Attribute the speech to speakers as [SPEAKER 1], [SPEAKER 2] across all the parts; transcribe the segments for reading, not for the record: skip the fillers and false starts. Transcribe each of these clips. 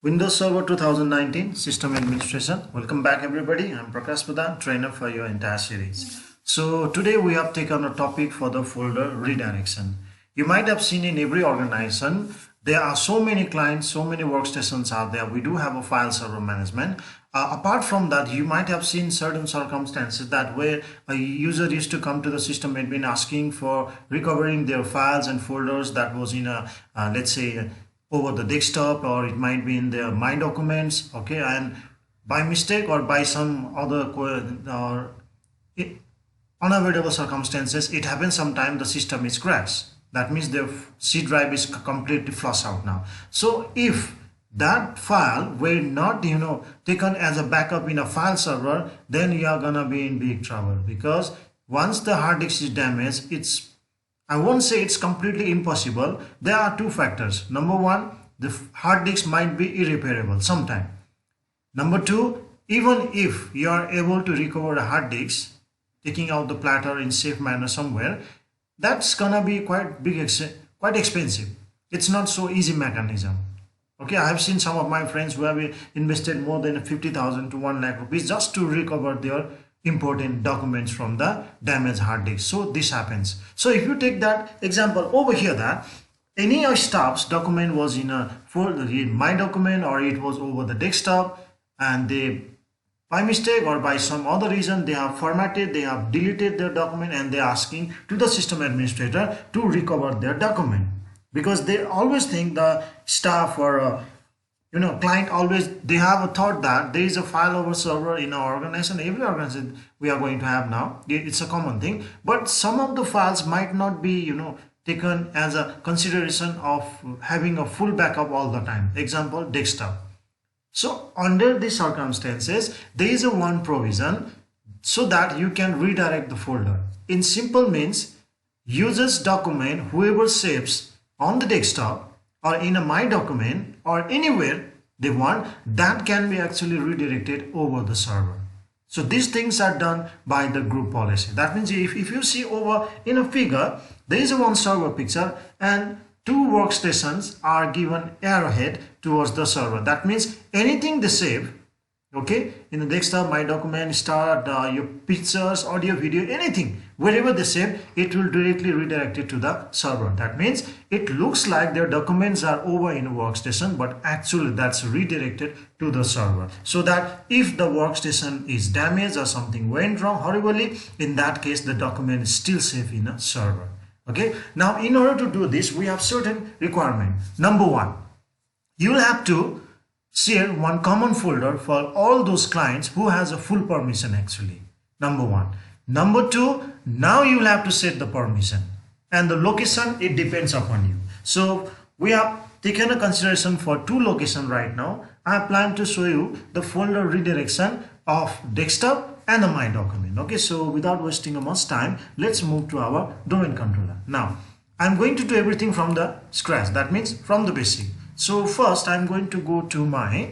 [SPEAKER 1] Windows Server 2019 System Administration. Welcome back everybody. I'm Prakash Pradhan, trainer for your entire series. So today we have taken a topic for the folder redirection. You might have seen in every organization there are so many clients, so many workstations out there. We do have a file server management. Apart from that, you might have seen certain circumstances that where a user used to come to the system admin asking for recovering their files and folders that was in a let's say over the desktop, or it might be in their My Documents, okay, and by mistake or by some other or unavoidable circumstances, it happens sometime the system is crashed. That means the C drive is completely flushed out now. So if that file were not taken as a backup in a file server, then you are gonna be in big trouble, because once the hard disk is damaged, I won't say it's completely impossible. There are two factors. Number one, the hard disk might be irreparable sometime. Number two, even if you are able to recover a hard disk, taking out the platter in safe manner somewhere, that's gonna be quite expensive. It's not so easy mechanism. Okay, I have seen some of my friends who have invested more than 50,000 to 1 lakh rupees just to recover their important documents from the damaged hard disk. So this happens. So if you take that example over here, that any of staff's document was in a folder in My Document, or it was over the desktop, and they by mistake or by some other reason they have formatted, they have deleted their document, and they are asking to the system administrator to recover their document, because they always think the staff or client always, they have a thought that there is a file over server in our organization. Every organization we are going to have now, it's a common thing, but some of the files might not be taken as a consideration of having a full backup all the time. Example, desktop. So under these circumstances, there is a one provision so that you can redirect the folder. In simple means, user's document, whoever saves on the desktop or in a My Document or anywhere they want, that can be actually redirected over the server. So these things are done by the group policy. That means if you see over in a figure, there is a one server picture and two workstations are given arrowhead towards the server. That means anything they save, okay, in the desktop, My Document, start your pictures, audio, video, anything, wherever they save, it will directly redirect it to the server. That means it looks like their documents are over in a workstation, but actually that's redirected to the server, so that if the workstation is damaged or something went wrong horribly, in that case the document is still safe in a server. Okay, now in order to do this, we have certain requirement. Number one, you will have to share one common folder for all those clients who has a full permission actually. Number one. Number two, now you will have to set the permission, and the location, it depends upon you. So we have taken a consideration for two locations right now. I plan to show you the folder redirection of desktop and the My Document. Okay, so without wasting much time, let's move to our domain controller. Now I'm going to do everything from the scratch, that means from the basic. So first I'm going to go to my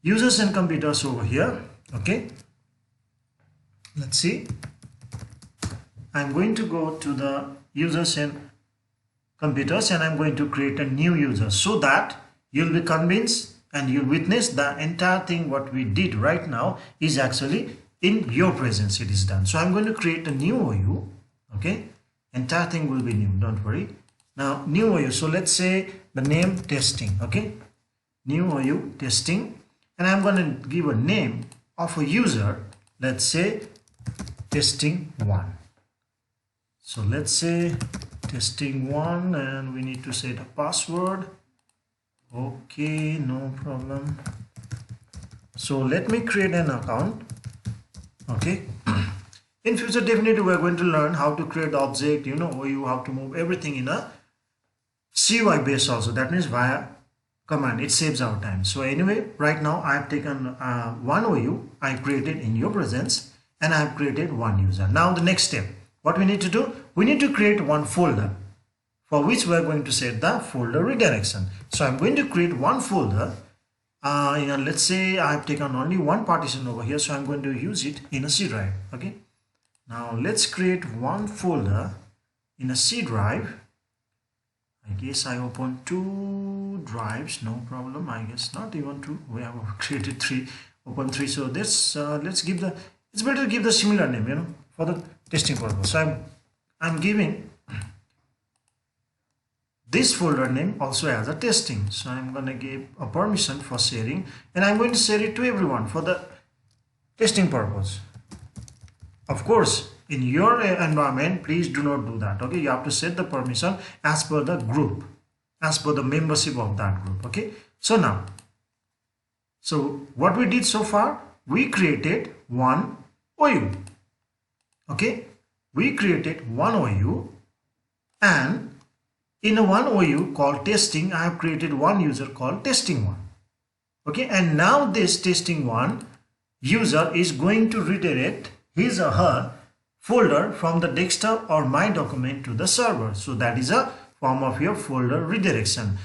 [SPEAKER 1] users and computers over here. Okay, let's see, I'm going to go to the users and computers, and I'm going to create a new user, so that you'll be convinced and you'll witness the entire thing what we did right now is actually in your presence, it is done. So I'm going to create a new OU. Okay, entire thing will be new, don't worry. Now new OU, so let's say the name testing. Okay, new OU testing, and I'm going to give a name of a user, let's say testing 1. So let's say testing 1, and we need to set a password. Okay, no problem. So let me create an account. Okay, in future definitely we're going to learn how to create object, or you have to move everything in a CUI base also. That means via command, it saves our time. So anyway, right now I have taken one OU I created in your presence, and I have created one user. Now the next step, what we need to do, we need to create one folder for which we are going to set the folder redirection. So I'm going to create one folder. Let's say I have taken only one partition over here, so I'm going to use it in a C drive. Okay, now let's create one folder in a C drive. I guess I opened 2 drives, no problem. I guess not even 2. We have created 3, open 3. So let's give the, it's better to give the similar name, for the testing purpose. So I'm giving this folder name also as a testing. So I'm going to give a permission for sharing, and I'm going to share it to everyone for the testing purpose. Of course, in your environment, please do not do that. Okay, you have to set the permission as per the group, as per the membership of that group. Okay, so now, so what we did so far, we created one OU. Okay, we created one OU, and in a one OU called testing, I have created one user called testing1. Okay, and now this testing1 user is going to redirect his or her folder from the desktop or my document to the server. So that is a form of your folder redirection.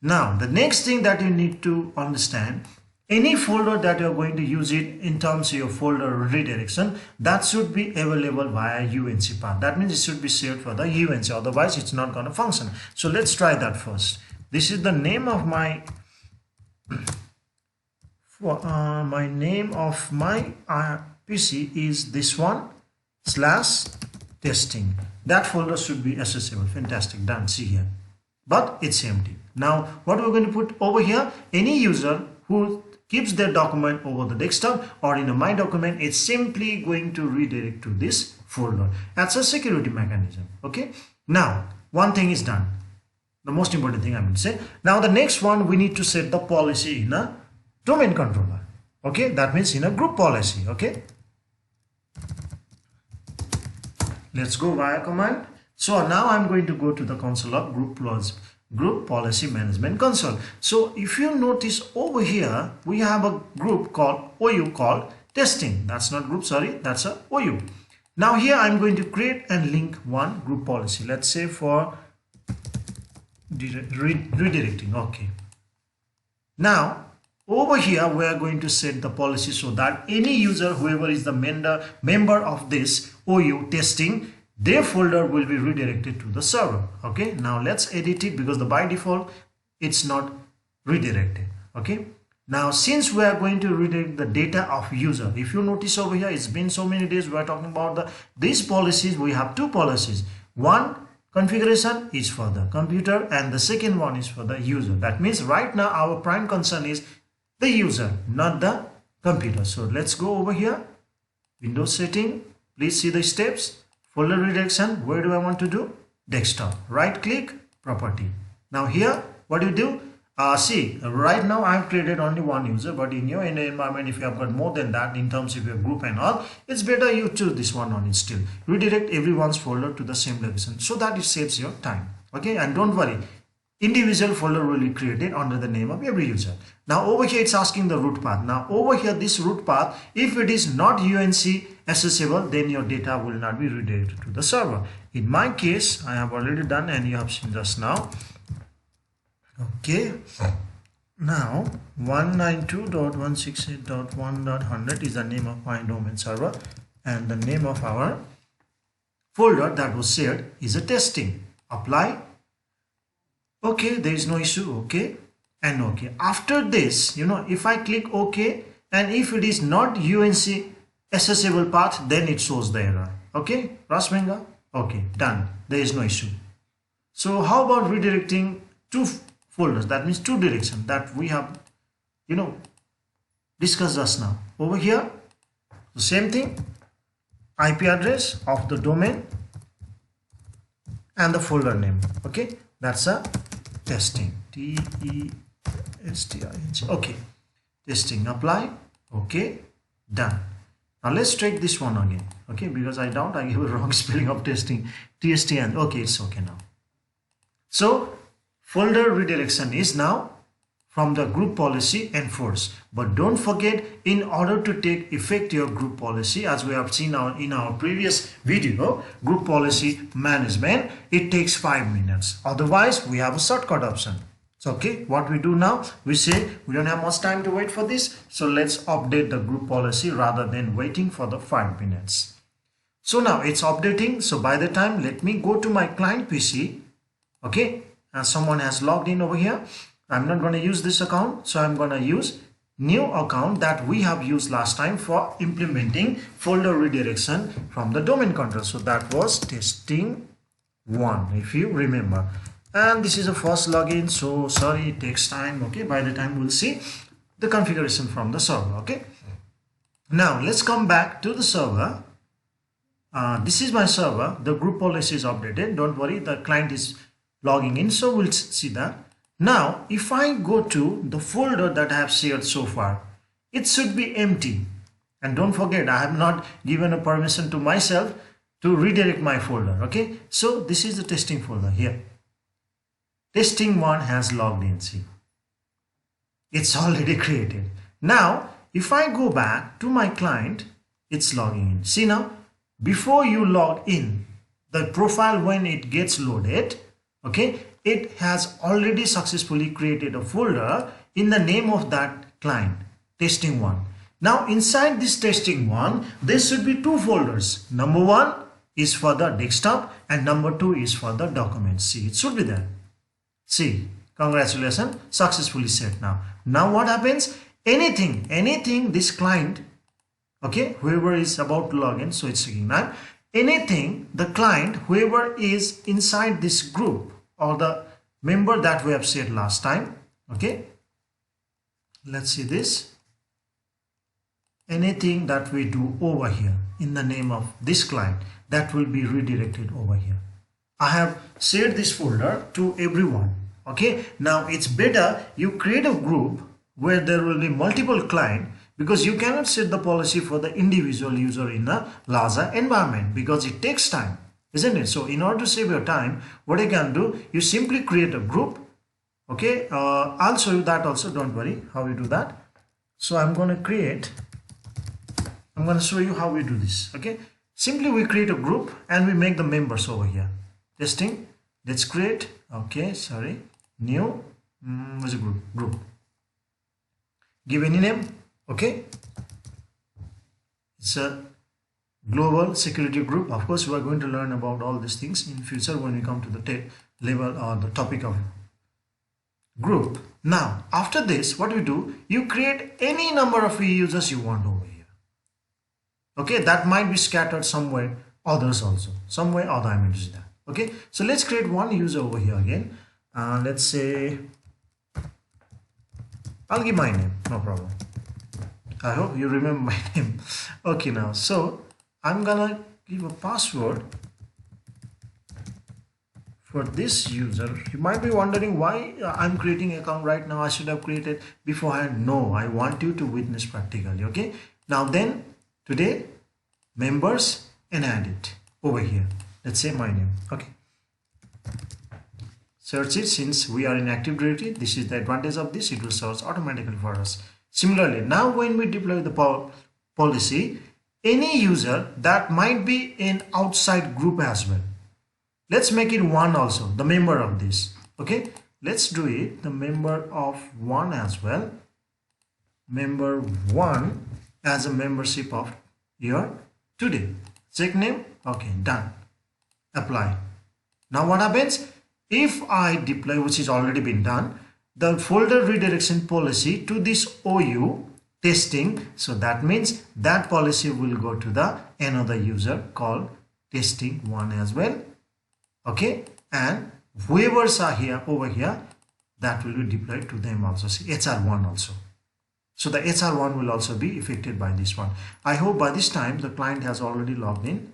[SPEAKER 1] Now the next thing that you need to understand, any folder that you are going to use it in terms of your folder redirection, that should be available via UNC path. That means it should be shared for the UNC, otherwise it's not going to function. So let's try that first. This is the name of my name of my PC is this one /testing. That folder should be accessible. Fantastic, done. See here, but it's empty. Now what we're going to put over here, any user who keeps their document over the desktop or in a my document, it's simply going to redirect to this folder. That's a security mechanism. Okay, now one thing is done, the most important thing I'm going to say. Now the next one, we need to set the policy in a domain controller. Okay, that means in a group policy. Okay, let's go via command. So now I'm going to go to the console of group policy management console. So if you notice over here, we have a group called OU called testing. That's not group, sorry, that's a OU. Now here I'm going to create and link one group policy. Let's say for redirecting. Okay, now over here we are going to set the policy so that any user, whoever is the member of this OU testing, their folder will be redirected to the server. Okay, now let's edit it, because by default it's not redirected. Okay, now since we are going to redirect the data of user, if you notice over here, it's been so many days we are talking about these policies. We have 2 policies. One configuration is for the computer and the second one is for the user. That means right now our prime concern is the user, not the computer. So let's go over here, Windows setting. Please see the steps. Folder redirection, where do I want to do? Desktop. Right click, property. Now here, what do you do? See, right now I have created only one user, but in your environment, if you have got more than that in terms of your group and all, it's better you choose this one only still. Redirect everyone's folder to the same location so that it saves your time. Okay, and don't worry, individual folder will be created under the name of every user. Now over here it's asking the root path. Now over here, this root path, if it is not UNC accessible, then your data will not be redirected to the server. In my case, I have already done and you have seen just now. Okay, now 192.168.1.100 is the name of my domain server, and the name of our folder that was shared is a testing. Apply. Okay, there is no issue. Okay, and okay. After this, if I click OK, and if it is not UNC accessible path, then it shows the error. Okay, Rasmenga. Okay, done. There is no issue. So how about redirecting 2 folders? That means 2 directions that we have discussed just now. Over here, the same thing, IP address of the domain and the folder name. Okay, that's a testing, TESTING. Okay, testing. Apply. Okay, done. Now let's check this one again. Okay, because I doubt I gave a wrong spelling of testing, TSTN. Okay, it's okay now. So folder redirection is now from the group policy enforced. But don't forget, in order to take effect your group policy, as we have seen in our previous video, group policy management, it takes 5 minutes. Otherwise, we have a shortcut option. So, okay, what we do now, we say we don't have much time to wait for this. So let's update the group policy rather than waiting for the 5 minutes. So now it's updating. So by the time, let me go to my client PC. Okay, and someone has logged in over here. I'm not going to use this account, so I'm going to use new account that we have used last time for implementing folder redirection from the domain control. So that was testing 1, if you remember. And this is a first login, so sorry, it takes time. Okay, by the time we'll see the configuration from the server. Okay, now let's come back to the server. This is my server. The group policy is updated. Don't worry, the client is logging in, so we'll see that. Now if I go to the folder that I have shared so far, it should be empty. And don't forget, I have not given a permission to myself to redirect my folder. Okay, so this is the testing folder here. Testing 1 has logged in. See, it's already created. Now if I go back to my client, it's logging in. See, now before you log in, the profile, when it gets loaded, okay, it has already successfully created a folder in the name of that client, testing 1. Now inside this testing 1, there should be 2 folders. Number 1 is for the desktop and number 2 is for the documents. See, it should be there. See, congratulations, successfully set. Now what happens? Anything this client, okay, whoever is about to log in, so it's checking now, anything the client, whoever is inside this group or the member that we have said last time, okay, let's see this, anything that we do over here in the name of this client, that will be redirected over here. I have shared this folder to everyone. Okay, now it's better you create a group where there will be multiple clients, because you cannot set the policy for the individual user in a larger environment, because it takes time, isn't it? So in order to save your time, what I can do, you simply create a group. Okay, I'll show you that also, don't worry how you do that. So I'm going to show you how we do this. Okay, simply we create a group and we make the members over here. Testing, let's create, okay, sorry, new, what's a group, give any name. Okay, it's a global security group. Of course, we are going to learn about all these things in future when we come to the level or the topic of group. Now after this, what we do, you create any number of users you want over here. Okay, that might be scattered somewhere, others also, somewhere other, I mean to say that. Okay, so let's create one user over here again. Let's say, I'll give my name, no problem. I hope you remember my name. Okay, now so I'm gonna give a password for this user. You might be wondering why I'm creating an account right now. I should have created beforehand. No, I want you to witness practically. Okay, now then today members and add it over here. Let's say my name. Okay, search it. Since we are in Active Directory, this is the advantage of this, it will search automatically for us. Similarly, now when we deploy the policy, any user that might be in outside group as well, let's make it 1 also, the member of this. Okay, let's do it, the member of 1 as well, member 1 as a membership of your today. Check name. Okay, done. Apply. Now what happens if I deploy, which is already been done, the folder redirection policy to this OU testing? So that means that policy will go to the another user called testing 1 as well. Okay, and whoever's are here over here, that will be deployed to them also. See, HR1 also. So the HR1 will also be affected by this one. I hope by this time the client has already logged in.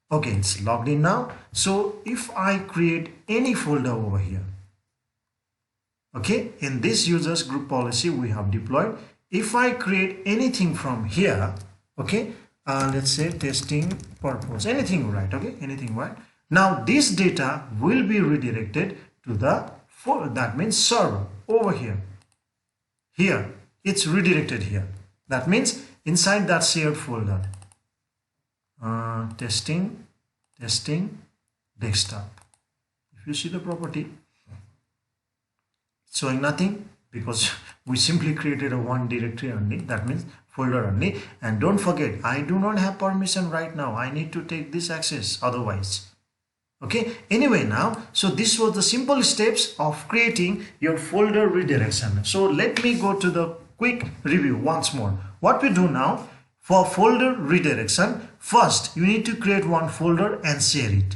[SPEAKER 1] Okay, it's logged in now. So if I create any folder over here, okay, in this users group policy we have deployed, if I create anything from here, okay, let's say testing purpose, anything, right? Okay, anything, right? Now this data will be redirected to the that means server over here. Here it's redirected here. That means inside that shared folder, testing desktop. If you see the property, it's showing nothing because we simply created a one directory only, that means folder only. And don't forget, I do not have permission right now. I need to take this access, otherwise Okay, anyway, now, so this was the simple steps of creating your folder redirection. So let me go to the quick review once more. What we do now for folder redirection, first you need to create one folder and share it.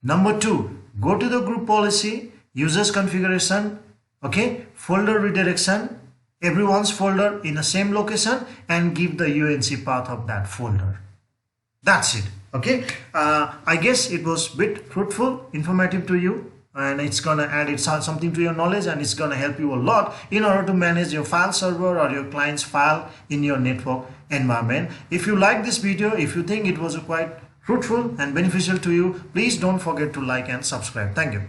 [SPEAKER 1] Number two, go to the group policy, users configuration, okay, folder redirection, everyone's folder in the same location, and give the UNC path of that folder. That's it. Okay, I guess it was a bit fruitful, informative to you, and it's gonna add something to your knowledge, and it's gonna help you a lot in order to manage your file server or your client's file in your network environment. If you like this video, if you think it was quite fruitful and beneficial to you, please don't forget to like and subscribe. Thank you.